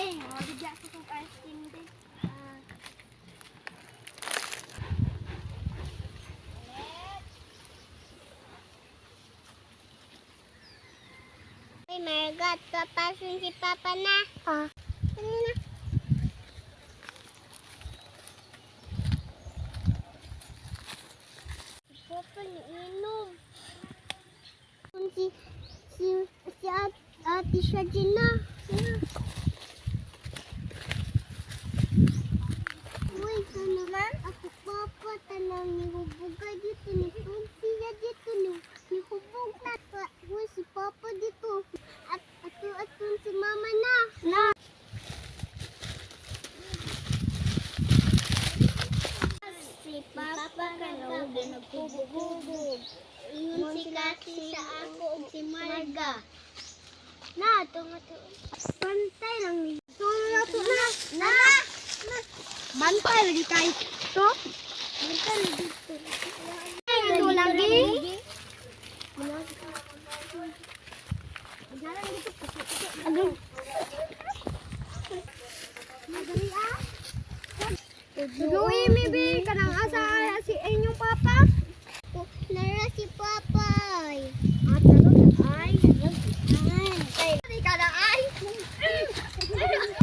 Mau dijak susu ice cream deh. Margot, papasin si Papa na. Dali na. Si Papa niinom. Si Ate Shajina. Uy, tanulan. Ako Papa, tanang nihubuga dito. Nipunsiya dito. Nihubog na. Uy, si Papa dito. Atun si Mama na. Si Papa kanong nagpubog-bubog. Ingon si Kasi sa ako o si Marga. Na, pantay lang ni. Tulong to na. Bantay lagi kay to. Bantay lagi to. Ito lagi. Aduh. Madali ah. Duwi mibi kanang asa si inyong Papa. Nara si Papay. Ay. Ay. Ay. Ay. Ay.